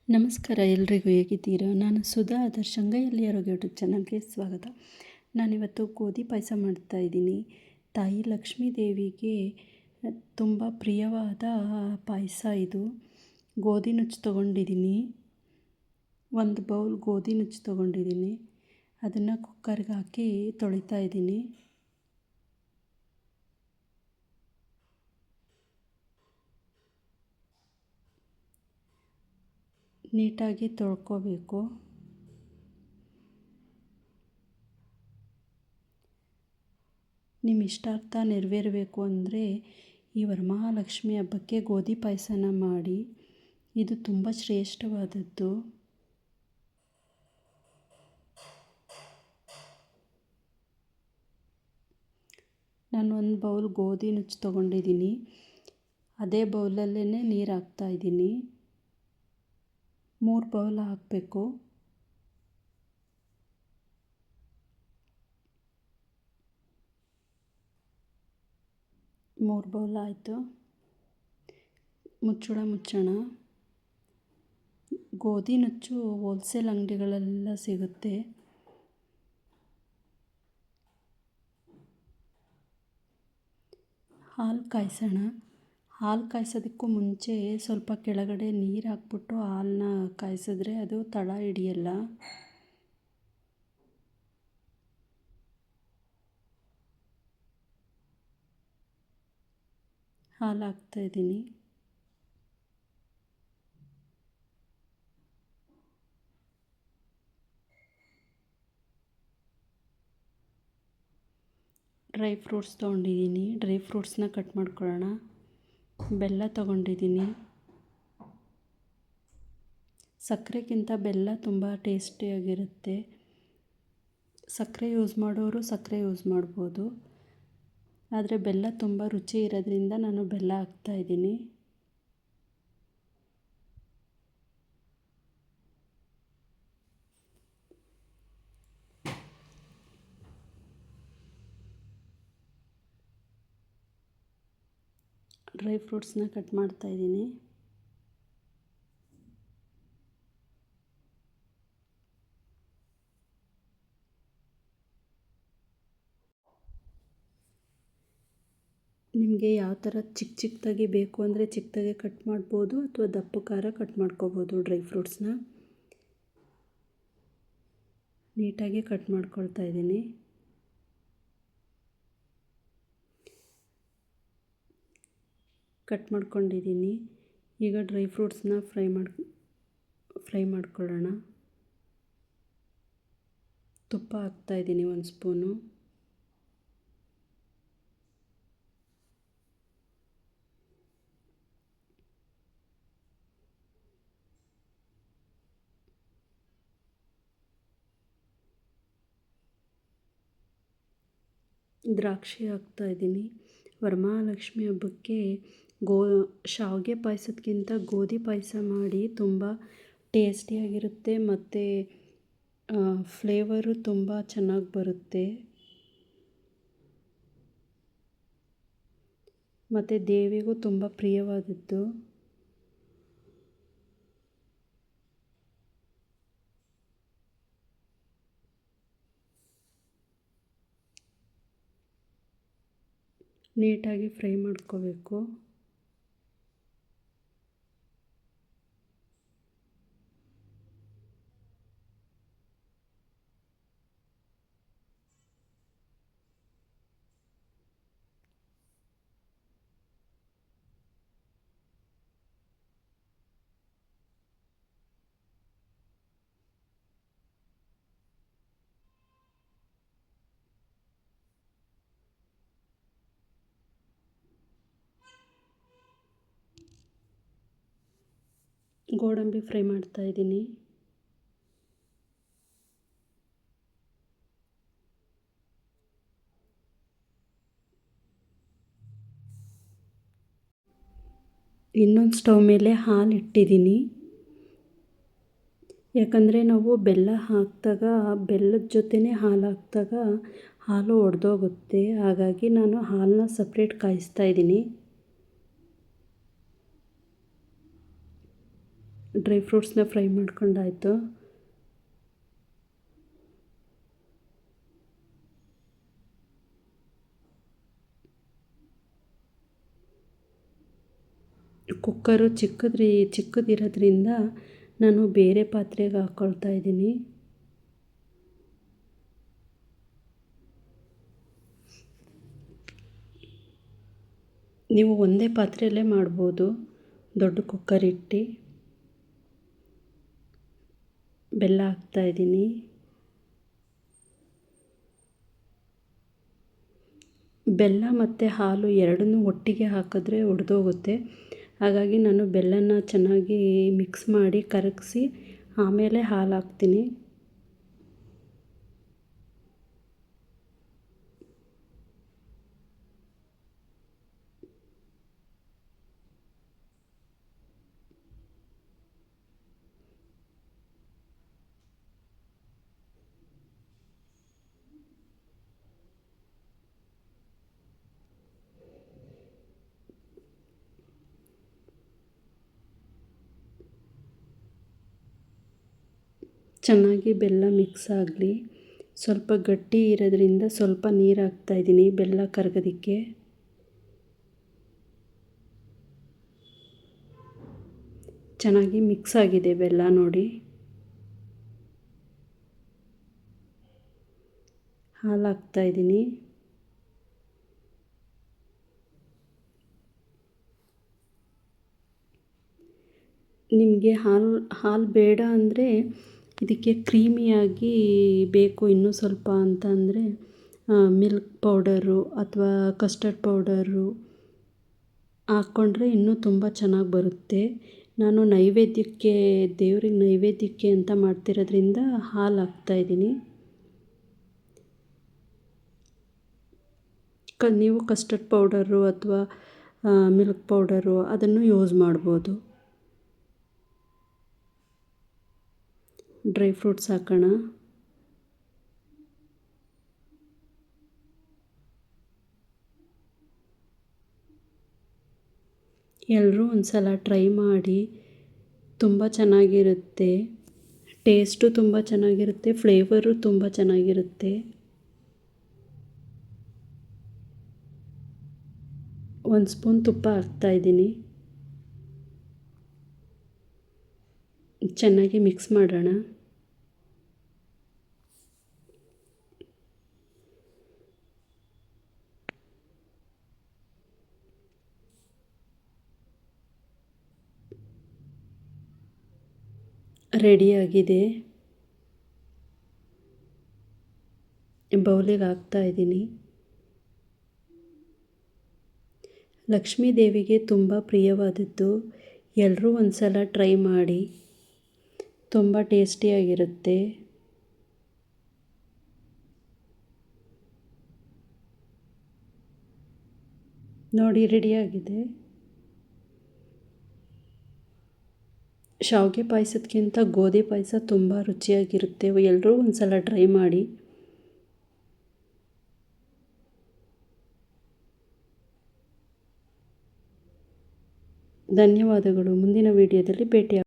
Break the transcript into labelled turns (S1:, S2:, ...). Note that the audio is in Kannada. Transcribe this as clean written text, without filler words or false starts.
S1: ನಮಸ್ಕಾರ ಎಲ್ರಿಗೂ, ಹೇಗಿದ್ದೀರಾ? ನಾನು ಸುಧಾ ಆದರ್ಶ್ ರಂಗಯ್ಯಲ್ಲಿ ಯೂಟ್ಯೂಬ್ ಚಾನಲ್ಗೆ ಸ್ವಾಗತ. ನಾನಿವತ್ತು ಗೋಧಿ ಪಾಯಸ ಮಾಡ್ತಾಯಿದ್ದೀನಿ. ತಾಯಿ ಲಕ್ಷ್ಮೀ ದೇವಿಗೆ ತುಂಬ ಪ್ರಿಯವಾದ ಪಾಯಸ ಇದು. ಗೋಧಿ ನುಚ್ಚು ತೊಗೊಂಡಿದ್ದೀನಿ, 1 ಬೌಲ್ ಗೋಧಿ ನುಚ್ಚು ತೊಗೊಂಡಿದ್ದೀನಿ. ಅದನ್ನು ಕುಕ್ಕರ್ಗೆ ಹಾಕಿ ತೊಳಿತಾ ಇದ್ದೀನಿ. ನೀಟಾಗಿ ತೊಳ್ಕೊಬೇಕು. ನಿಮ್ಮ ಇಷ್ಟಾರ್ಥ ನೆರವೇರಬೇಕು ಅಂದರೆ ಈ ವರಮಹಾಲಕ್ಷ್ಮಿ ಹಬ್ಬಕ್ಕೆ ಗೋಧಿ ಪಾಯಸನ ಮಾಡಿ. ಇದು ತುಂಬ ಶ್ರೇಷ್ಠವಾದದ್ದು. ನಾನು 1 ಬೌಲ್ ಗೋಧಿ ನುಚ್ಚು ತೊಗೊಂಡಿದ್ದೀನಿ. ಅದೇ ಬೌಲಲ್ಲೇ ನೀರು ಹಾಕ್ತಾಯಿದ್ದೀನಿ. 3 ಬೌಲ್ ಹಾಕಬೇಕು. 3 ಬೌಲ್ ಆಯಿತು. ಮುಚ್ಚೋಣ. ಗೋಧಿ ನುಚ್ಚು ಹೋಲ್ಸೇಲ್ ಅಂಗಡಿಗಳಲ್ಲೆಲ್ಲ ಸಿಗುತ್ತೆ. ಹಾಲು ಕಾಯಿಸೋಣ. ಹಾಲು ಕಾಯಿಸೋದಕ್ಕೂ ಮುಂಚೆ ಸ್ವಲ್ಪ ಕೆಳಗಡೆ ನೀರು ಹಾಕ್ಬಿಟ್ಟು ಹಾಲನ್ನ ಕಾಯಿಸಿದ್ರೆ ಅದು ತಳ ಹಿಡಿಯಲ್ಲ. ಹಾಲು ಹಾಕ್ತಾಯಿದ್ದೀನಿ. ಡ್ರೈ ಫ್ರೂಟ್ಸ್ ತೊಗೊಂಡಿದ್ದೀನಿ. ಡ್ರೈ ಫ್ರೂಟ್ಸ್ನ ಕಟ್ ಮಾಡ್ಕೊಳ್ಳೋಣ. ಬೆಲ್ಲ ತೊಗೊಂಡಿದ್ದೀನಿ. ಸಕ್ಕರೆಗಿಂತ ಬೆಲ್ಲ ತುಂಬ ಟೇಸ್ಟಿಯಾಗಿರುತ್ತೆ. ಸಕ್ಕರೆ ಯೂಸ್ ಮಾಡೋರು ಸಕ್ಕರೆ ಯೂಸ್ ಮಾಡ್ಬೋದು, ಆದರೆ ಬೆಲ್ಲ ತುಂಬ ರುಚಿ ಇರೋದ್ರಿಂದ ನಾನು ಬೆಲ್ಲ ಹಾಕ್ತಾಯಿದ್ದೀನಿ. ಡ್ರೈ ಫ್ರೂಟ್ಸ್ನ ಕಟ್ ಮಾಡ್ತಾಯಿದ್ದೀನಿ. ನಿಮಗೆ ಯಾವ ಥರ ಚಿಕ್ಕದಾಗಿ ಬೇಕು ಅಂದರೆ ಚಿಕ್ಕದಾಗೆ ಕಟ್ ಮಾಡ್ಬೋದು, ಅಥವಾ ದಪ್ಪ ಖಾರ ಕಟ್ ಮಾಡ್ಕೋಬೋದು. ಡ್ರೈ ಫ್ರೂಟ್ಸ್ನ ನೀಟಾಗಿ ಕಟ್ ಮಾಡ್ಕೊಳ್ತಾ ಇದ್ದೀನಿ. ಕಟ್ ಮಾಡ್ಕೊಂಡಿದ್ದೀನಿ. ಈಗ ಡ್ರೈ ಫ್ರೂಟ್ಸ್ನ ಫ್ರೈ ಮಾಡ್ಕೊಳ್ಳೋಣ. ತುಪ್ಪ ಹಾಕ್ತಾಯಿದ್ದೀನಿ 1 ಸ್ಪೂನು. ದ್ರಾಕ್ಷಿ ಹಾಕ್ತಾಯಿದ್ದೀನಿ. ವರಮಹಾಲಕ್ಷ್ಮಿ ಹಬ್ಬಕ್ಕೆ ಶಾವಿಗೆ ಪಾಯಸಕ್ಕಿಂತ ಗೋಧಿ ಪಾಯಸ ಮಾಡಿ. ತುಂಬ ಟೇಸ್ಟಿಯಾಗಿರುತ್ತೆ ಮತ್ತು ಫ್ಲೇವರು ತುಂಬ ಚೆನ್ನಾಗಿ ಬರುತ್ತೆ. ಮತ್ತು ದೇವಿಗೂ ತುಂಬ ಪ್ರಿಯವಾದದ್ದು. ನೀಟಾಗಿ ಫ್ರೈ ಮಾಡ್ಕೋಬೇಕು. ಗೋಡಂಬಿ ಫ್ರೈ ಮಾಡ್ತಾಯಿದ್ದೀನಿ. ಇನ್ನೊಂದು ಸ್ಟವ್ ಮೇಲೆ ಹಾಲು ಇಟ್ಟಿದ್ದೀನಿ. ಯಾಕಂದರೆ ನಾವು ಬೆಲ್ಲ ಹಾಕಿದಾಗ ಬೆಲ್ಲದ ಜೊತೆನೇ ಹಾಲು ಹಾಕಿದಾಗ ಹಾಲು ಒಡೆದೋಗುತ್ತೆ. ಹಾಗಾಗಿ ನಾನು ಹಾಲನ್ನ ಸಪ್ರೇಟ್ ಕಾಯಿಸ್ತಾ ಇದ್ದೀನಿ. ಡ್ರೈ ಫ್ರೂಟ್ಸ್ನ ಫ್ರೈ ಮಾಡ್ಕೊಂಡಾಯಿತು. ಕುಕ್ಕರು ಚಿಕ್ಕದಿರೋದ್ರಿಂದ ನಾನು ಬೇರೆ ಪಾತ್ರೆಗೆ ಹಾಕ್ಕೊಳ್ತಾ ಇದ್ದೀನಿ. ನೀವು ಒಂದೇ ಪಾತ್ರೆಯಲ್ಲೇ ಮಾಡ್ಬೋದು. ದೊಡ್ಡ ಕುಕ್ಕರ್ ಇಟ್ಟು ಬೆಲ್ಲ ಹಾಕ್ತಾಯಿದ್ದೀನಿ. ಬೆಲ್ಲ ಮತ್ತು ಹಾಲು ಎರಡನ್ನೂ ಒಟ್ಟಿಗೆ ಹಾಕಿದ್ರೆ ಒಡೆದೋಗುತ್ತೆ. ಹಾಗಾಗಿ ನಾನು ಬೆಲ್ಲನ ಚೆನ್ನಾಗಿ ಮಿಕ್ಸ್ ಮಾಡಿ ಕರಗಿಸಿ ಆಮೇಲೆ ಹಾಲು ಹಾಕ್ತೀನಿ. ಚೆನ್ನಾಗಿ ಬೆಲ್ಲ ಮಿಕ್ಸ್ ಆಗಲಿ. ಸ್ವಲ್ಪ ಗಟ್ಟಿ ಇರೋದ್ರಿಂದ ಸ್ವಲ್ಪ ನೀರು ಹಾಕ್ತಾಯಿದ್ದೀನಿ ಬೆಲ್ಲ ಕರಗೋದಕ್ಕೆ. ಚೆನ್ನಾಗಿ ಮಿಕ್ಸ್ ಆಗಿದೆ ಬೆಲ್ಲ ನೋಡಿ. ಹಾಲು ಹಾಕ್ತಾಯಿದ್ದೀನಿ. ನಿಮಗೆ ಹಾಲು ಬೇಡ ಅಂದರೆ ಇದಕ್ಕೆ ಕ್ರೀಮಿಯಾಗಿ ಬೇಕು ಇನ್ನೂ ಸ್ವಲ್ಪ ಅಂತ ಅಂದರೆ ಮಿಲ್ಕ್ ಪೌಡರು ಅಥವಾ ಕಸ್ಟರ್ಡ್ ಪೌಡರು ಹಾಕ್ಕೊಂಡ್ರೆ ಇನ್ನೂ ತುಂಬ ಚೆನ್ನಾಗಿ ಬರುತ್ತೆ. ನಾನು ನೈವೇದ್ಯಕ್ಕೆ ದೇವ್ರಿಗೆ ನೈವೇದ್ಯಕ್ಕೆ ಅಂತ ಮಾಡ್ತಿರೋದ್ರಿಂದ ಹಾಲು ಹಾಕ್ತಾಯಿದ್ದೀನಿ. ನೀವು ಕಸ್ಟರ್ಡ್ ಪೌಡರು ಅಥವಾ ಮಿಲ್ಕ್ ಪೌಡರು ಅದನ್ನು ಯೂಸ್ ಮಾಡ್ಬೋದು. ಡ್ರೈ ಫ್ರೂಟ್ಸ್ ಹಾಕೋಣ. ಎಲ್ಲರೂ ಒಂದು ಸಲ ಟ್ರೈ ಮಾಡಿ. ತುಂಬ ಚೆನ್ನಾಗಿರುತ್ತೆ. ಟೇಸ್ಟು ತುಂಬ ಚೆನ್ನಾಗಿರುತ್ತೆ. ಫ್ಲೇವರು ತುಂಬ ಚೆನ್ನಾಗಿರುತ್ತೆ. ಒಂದು ಸ್ಪೂನ್ ತುಪ್ಪ ಹಾಕ್ತಾಯಿದ್ದೀನಿ. ಚೆನ್ನಾಗಿ ಮಿಕ್ಸ್ ಮಾಡೋಣ. ರೆಡಿಯಾಗಿದೆ. ಬೌಲಿಗೆ ಹಾಕ್ತಾಯಿದ್ದೀನಿ. ಲಕ್ಷ್ಮೀ ದೇವಿಗೆ ತುಂಬ ಪ್ರಿಯವಾದದ್ದು. ಎಲ್ಲರೂ ಒಂದು ಸಲ ಟ್ರೈ ಮಾಡಿ. ತುಂಬ ಟೇಸ್ಟಿಯಾಗಿರುತ್ತೆ. ನೋಡಿ ರೆಡಿಯಾಗಿದೆ. ಶಾವಿಗೆ ಪಾಯಸಕ್ಕಿಂತ ಗೋಧಿ ಪಾಯಸ ತುಂಬ ರುಚಿಯಾಗಿರುತ್ತೆ. ಎಲ್ಲರೂ ಒಂದು ಸಲ ಟ್ರೈ ಮಾಡಿ. ಧನ್ಯವಾದಗಳು. ಮುಂದಿನ ವಿಡಿಯೋದಲ್ಲಿ ಭೇಟಿ